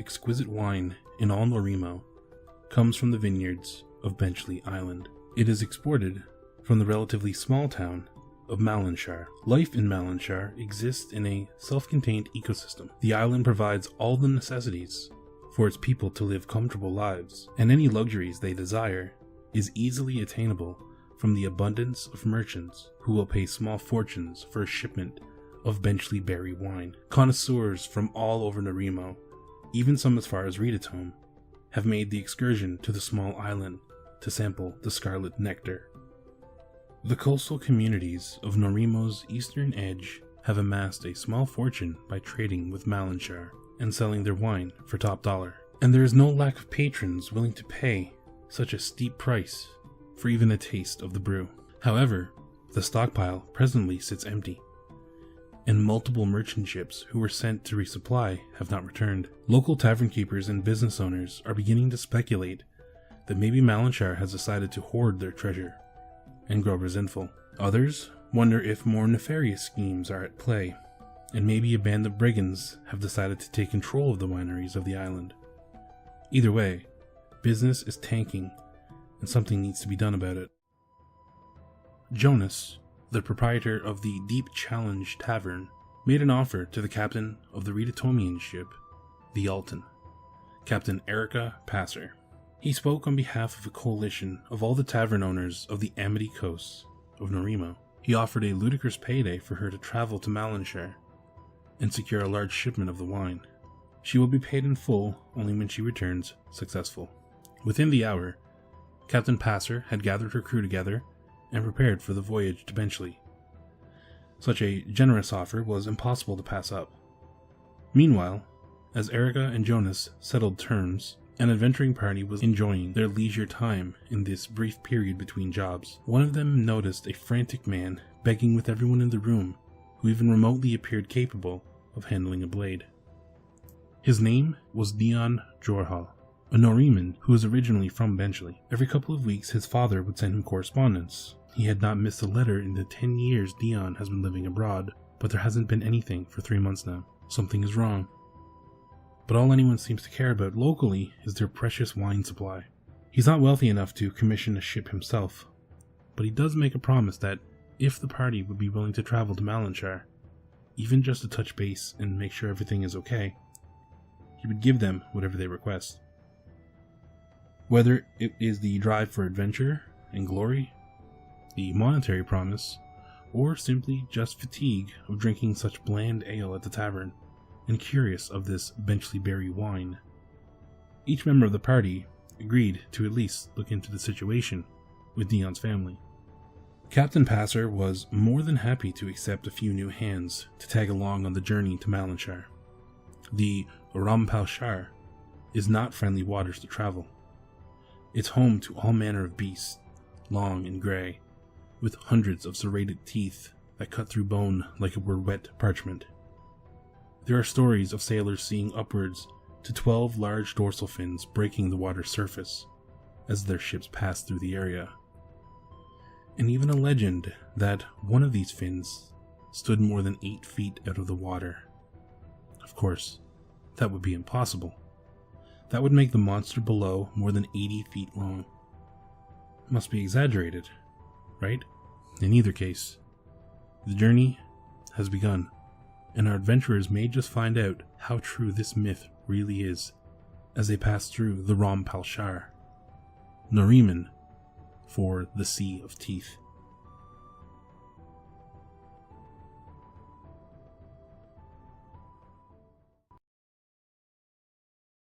exquisite wine in all Nori-Mo comes from the vineyards of Benchley Island. It is exported from the relatively small town of Malinshire. Life in Malinshire exists in a self-contained ecosystem. The island provides all the necessities for its people to live comfortable lives, and any luxuries they desire is easily attainable from the abundance of merchants who will pay small fortunes for a shipment of Benchley berry wine. Connoisseurs from all over Nori-Mo, even some as far as Ridatome, have made the excursion to the small island to sample the scarlet nectar. The coastal communities of Nori-Mo's eastern edge have amassed a small fortune by trading with Malinshire and selling their wine for top dollar, and there is no lack of patrons willing to pay such a steep price for even a taste of the brew. However, the stockpile presently sits empty, and multiple merchant ships who were sent to resupply have not returned. Local tavern keepers and business owners are beginning to speculate that maybe Malinshire has decided to hoard their treasure and grow resentful. Others wonder if more nefarious schemes are at play, and maybe a band of brigands have decided to take control of the wineries of the island. Either way, business is tanking, and something needs to be done about it. Jonas, the proprietor of the Deep Challenge Tavern, made an offer to the captain of the Ridatomian ship, the Hylton, Captain Erica Passer. He spoke on behalf of a coalition of all the tavern owners of the Amity coasts of Nori-Mo. He offered a ludicrous payday for her to travel to Malinshire and secure a large shipment of the wine. She will be paid in full only when she returns successful. Within the hour, Captain Passer had gathered her crew together and prepared for the voyage to Benchley. Such a generous offer was impossible to pass up. Meanwhile, as Erica and Jonas settled terms, an adventuring party was enjoying their leisure time in this brief period between jobs. One of them noticed a frantic man begging with everyone in the room who even remotely appeared capable of handling a blade. His name was Dion Jorhal, a Noriman who was originally from Benchley. Every couple of weeks his father would send him correspondence. He had not missed a letter in the 10 years Dion has been living abroad, but there hasn't been anything for 3 months now. Something is wrong. But all anyone seems to care about locally is their precious wine supply. He's not wealthy enough to commission a ship himself, but he does make a promise that if the party would be willing to travel to Malinshire, even just to touch base and make sure everything is okay, he would give them whatever they request. Whether it is the drive for adventure and glory, the monetary promise, or simply just fatigue of drinking such bland ale at the tavern, and curious of this Benchley berry wine, each member of the party agreed to at least look into the situation with Dion's family. Captain Passer was more than happy to accept a few new hands to tag along on the journey to Malinshire. The Rompalshire is not friendly waters to travel. It's home to all manner of beasts, long and grey, with hundreds of serrated teeth that cut through bone like it were wet parchment. There are stories of sailors seeing upwards to 12 large dorsal fins breaking the water's surface as their ships pass through the area, and even a legend that one of these fins stood more than 8 feet out of the water. Of course, that would be impossible. That would make the monster below more than 80 feet long. Must be exaggerated, right? In either case, the journey has begun, and our adventurers may just find out how true this myth really is as they pass through the Rompalshire, Noriman for the Sea of Teeth.